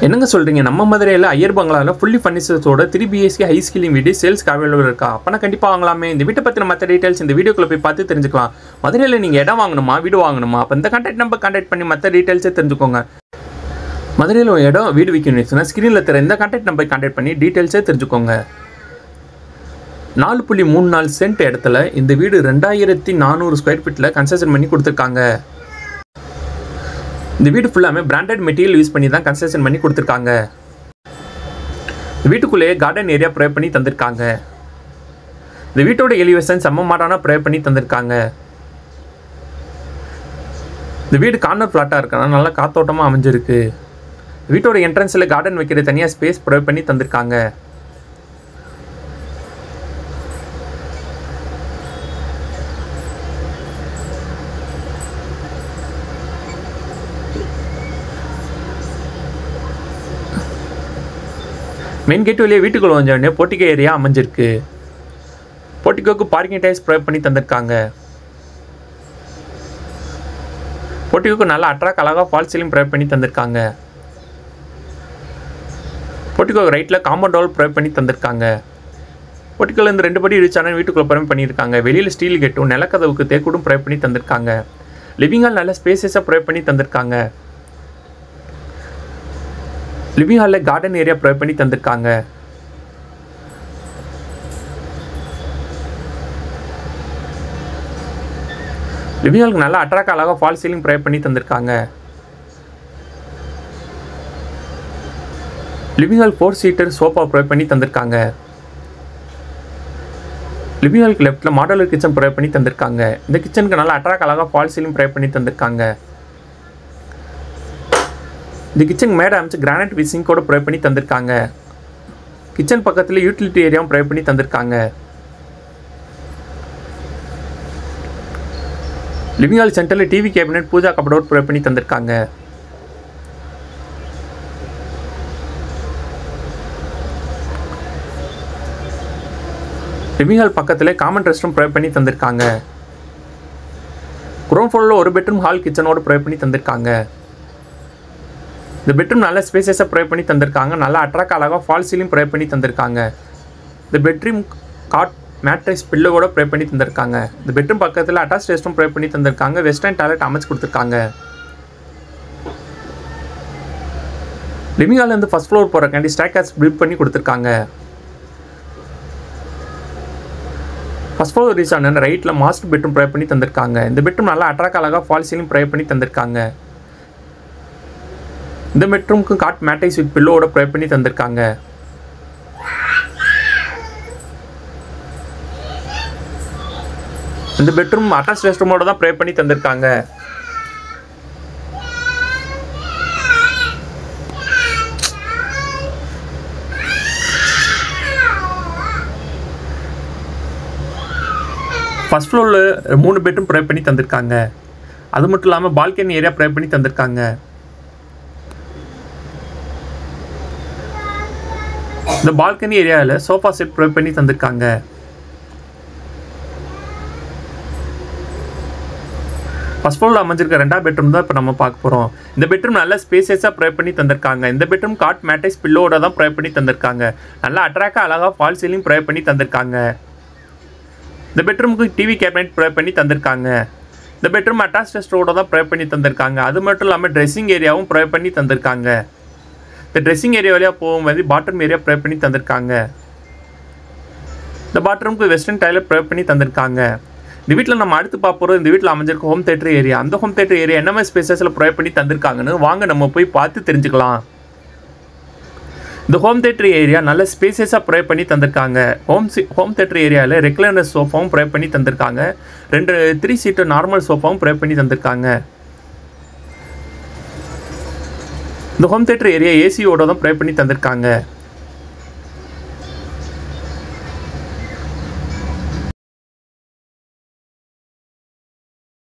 என்னங்க சொல்கிறீங்க? நம்ம மதுரையில் ஐயர் பங்களாவில் ஃபுல்லி ஃபர்னிச்சர்ஸோட 3 BHK ஹை ஸ்கில்லிங் வீடு சேல்ஸ்க்கு அவைலபிள் இருக்கா? அப்போனா கண்டிப்பாக வாங்கலாமே. இந்த வீட்டை பற்றின மற்ற டீட்டெயில்ஸ் இந்த வீடியோக்குள்ளே போய் பார்த்து தெரிஞ்சுக்கலாம். மதுரையில் நீங்கள் இடம் வாங்கணுமா, வீடு வாங்கணுமா? அப்போ இந்த கான்டாக்ட் நம்பர் கான்டாக்ட் பண்ணி மற்ற டீட்டெயில்ஸை தெரிஞ்சுக்கோங்க. மதுரையில் ஒரு இடம் வீடு விற்கணும்னா ஸ்க்ரீனில் தர இந்த கான்டாக்ட் நம்பர் கான்டாக்ட் பண்ணி டீட்டெயில்ஸை தெரிஞ்சுக்கோங்க. 4.34 சென்ட் இடத்துல இந்த வீடு 2400 ஸ்கொயர் ஃபீட்டில் கன்ஸ்ட்ரக்ஷன் பண்ணி கொடுத்துருக்காங்க. இந்த வீடு ஃபுல்லாமே பிராண்டட் மெட்டீரியல் யூஸ் பண்ணி தான் கன்ஸ்ட்ரக்ஷன் பண்ணி கொடுத்துருக்காங்க. வீட்டுக்குள்ளேயே கார்டன் ஏரியா ப்ரொவைட் பண்ணி தந்திருக்காங்க. இந்த வீட்டோட எலிவேஷன் செம்ம மாடான ப்ரொவைட் பண்ணி தந்திருக்காங்க. இந்த வீடு கார்னர் ஃப்ளாட்டாக இருக்கனால நல்லா காத்தோட்டமாக அமைஞ்சிருக்கு. வீட்டோட என்ட்ரன்ஸில் கார்டன் வைக்கிற தனியாக ஸ்பேஸ் ப்ரொவைட் பண்ணி தந்திருக்காங்க. மெயின் கேட் வழியே வீட்டுக்குள்ள வந்தோடனே போர்ட்டிகோ ஏரியா அமைஞ்சிருக்கு. போர்ட்டிகோக்கு பார்க்கிங் டைல்ஸ் ப்ரொவைட் பண்ணி தந்திருக்காங்க. போர்ட்டிகோக்கு நல்லா அட்ராக்ட் அழகாக ஃபால் சீலிங் ப்ரொவைட் பண்ணி தந்திருக்காங்க. போர்ட்டிகோக்கு ரைட்டில் காம்பவுண்ட் வால் ப்ரொவைட் பண்ணி தந்திருக்காங்க. போர்ட்டிகோலேருந்து 2 படி ரீச்சான வீட்டுக்குள்ள ப்ரொவைட் பண்ணியிருக்காங்க. வெளியில் ஸ்டீல் கேட்டும் நிலக்கதவுக்கு தேக்கூடும் ப்ரொவைட் பண்ணி தந்திருக்காங்க. லிவிங் ஹால் நல்ல ஸ்பேசஸாக ப்ரொவைட் பண்ணி தந்திருக்காங்க. லிவிங் ஹாலில் கார்டன் ஏரியா ப்ரொவைட் பண்ணி தந்திருக்காங்க. லிவிங் ஹாலுக்கு நல்லா அட்ராக்ட் அழகாக ஃபால் சீலிங் ப்ரொவைட் பண்ணி தந்திருக்காங்க. Living hall 4 seater sofa provide பண்ணி தந்திருக்காங்க. லிவிங் ஹாலுக்கு லெஃப்ட்டில் மாடலர் கிச்சன் ப்ரொவைட் பண்ணி தந்திருக்காங்க. இந்த கிச்சனுக்கு நல்லா அட்ராக்ட் அழகாக ஃபால் சீலிங் ப்ரொவைட் பண்ணி தந்திருக்காங்க. இந்த கிச்சன் மேடை அமைச்சு கிரானைட் விசிங்கோட ப்ரொவைட் பண்ணி தந்திருக்காங்க. கிச்சன் பக்கத்தில் யூட்டிலிட்டி ஏரியாவும் ப்ரொவைட் பண்ணி தந்திருக்காங்க. லிவிங் ஹால் சென்டரில் டிவி கேபினெட் பூஜா கபடோட் ப்ரொவைட் பண்ணி தந்திருக்காங்க. லிவிங் ஹால் பக்கத்தில் காமன் ரெஸ்ட் ரூம் ப்ரொவைட் பண்ணி தந்திருக்காங்க. கிரவுண்ட் ஃப்ளோரில் ஒரு பெட்ரூம் ஹால் கிச்சனோட ப்ரொவைட் பண்ணி தந்திருக்காங்க. இந்த பெட்ரூம் நல்ல ஸ்பேசஸாக ப்ரொவைட் பண்ணி தந்திருக்காங்க. நல்லா அட்ராக்ட் அழகாக ஃபால் சீலிங் ப்ரொவைட் பண்ணி தந்திருக்காங்க. இந்த பெட்ரூம் காட் மேட்ரஸ் பில்லோட ப்ரொவைட் பண்ணி தந்திருக்காங்க. இந்த பெட்ரூம் பக்கத்தில் அட்டாச் ரெஸ்ட் ரூம் ப்ரொவைட் பண்ணி தந்திருக்காங்க. வெஸ்டர்ன் டாய்லெட் அமைச்சு கொடுத்துருக்காங்க. லிவிங் ஹால்லேருந்து ஃபர்ஸ்ட் ஃப்ளோர் போகிறக்காண்டி ஸ்டேர்கேஸ் பில்ட் பண்ணி கொடுத்துருக்காங்க. ஃபர்ஸ்ட் ஃப்ளோர் ரீச் ஆன ரைட்டில் மாஸ்டர் பெட்ரூம் ப்ரொவைட் பண்ணி தந்திருக்காங்க. இந்த பெட்ரூம் நல்லா அட்ராக்ட் அழகாக ஃபால் சீலிங் ப்ரொவைட் பண்ணி தந்திருக்காங்க. இந்த பெட்ரூமுக்கு காட் மேட்ரைஸ் வித் பில்லோட ப்ரொவைட் பண்ணி தந்திருக்காங்க. இந்த பெட்ரூம் அட்டாச் ரெஸ்ட் ரூமோட தான் ப்ரொவைட் பண்ணி தந்திருக்காங்க. ஃபர்ஸ்ட் ஃப்ளோரில் 3 பெட்ரூம் ப்ரொவைட் பண்ணி தந்திருக்காங்க. அது மட்டும் இல்லாமல் பால்கனி ஏரியா ப்ரொவைட் பண்ணி தந்திருக்காங்க. இந்த பால்கனி ஏரியாவில் சோஃபா செட் ப்ரொவைட் பண்ணி தந்திருக்காங்க. ஃபர்ஸ்ட் ஃப்ளோரில் அமைஞ்சிருக்க 2ஆவது பெட்ரூம் தான் இப்போ நம்ம பார்க்க போகிறோம். இந்த பெட்ரூம் நல்ல ஸ்பேசஸாக ப்ரொவைட் பண்ணி தந்திருக்காங்க. இந்த பெட்ரூம் காட் மேட்ரைஸ் பில்லோட தான் ப்ரொவைட் பண்ணி தந்திருக்காங்க. நல்லா அட்ராக்டாக அழகாக ஃபால் சீலிங் ப்ரொவைட் பண்ணி தந்திருக்காங்க. இந்த பெட்ரூமுக்கு டிவி கேபினெட் ப்ரொவைட் பண்ணி தந்திருக்காங்க. இந்த பெட்ரூம் அட்டாச் ரெஸ்டோட தான் ப்ரொவைட் பண்ணி தந்திருக்காங்க. அது மட்டும் இல்லாமல் ட்ரெஸ்ஸிங் ஏரியாவும் ப்ரொவைட் பண்ணி தந்திருக்காங்க. இந்த ட்ரெஸ்ஸிங் ஏரியா வழியாக போகும்போது பாத்ரூம் ஏரியா ப்ரொவைட் பண்ணி தந்திருக்காங்க. இந்த பாத்ரூமுக்கு வெஸ்டர்ன் டாய்லெட் ப்ரொவைட் பண்ணி தந்திருக்காங்க. இந்த வீட்டில் நம்ம அடுத்து பார்ப்போம். இந்த வீட்டில் அமைஞ்சிருக்க ஹோம் தேட்டர் ஏரியா. அந்த ஹோம் தேட்டர் ஏரியா என்ன மாதிரி ஸ்பேசஸில் ப்ரொவைட் பண்ணி தந்திருக்காங்கன்னு வாங்க நம்ம போய் பார்த்து தெரிஞ்சுக்கலாம். இந்த ஹோம் தேட்டர் ஏரியா நல்ல ஸ்பேசஸாக ப்ரொவைட் பண்ணி தந்திருக்காங்க. ஹோம் தேட்டர் ஏரியாவில் ரெக்லைனர் சோஃபாவும் ப்ரொவைட் பண்ணி தந்திருக்காங்க. 2 3 சீட்டர் நார்மல் சோஃபாவும் ப்ரொவைட் பண்ணி தந்திருக்காங்க. இந்த ஹோம் தேட்டர் ஏரியா ஏசியோட தான் ப்ரொவைட் பண்ணி தந்திருக்காங்க.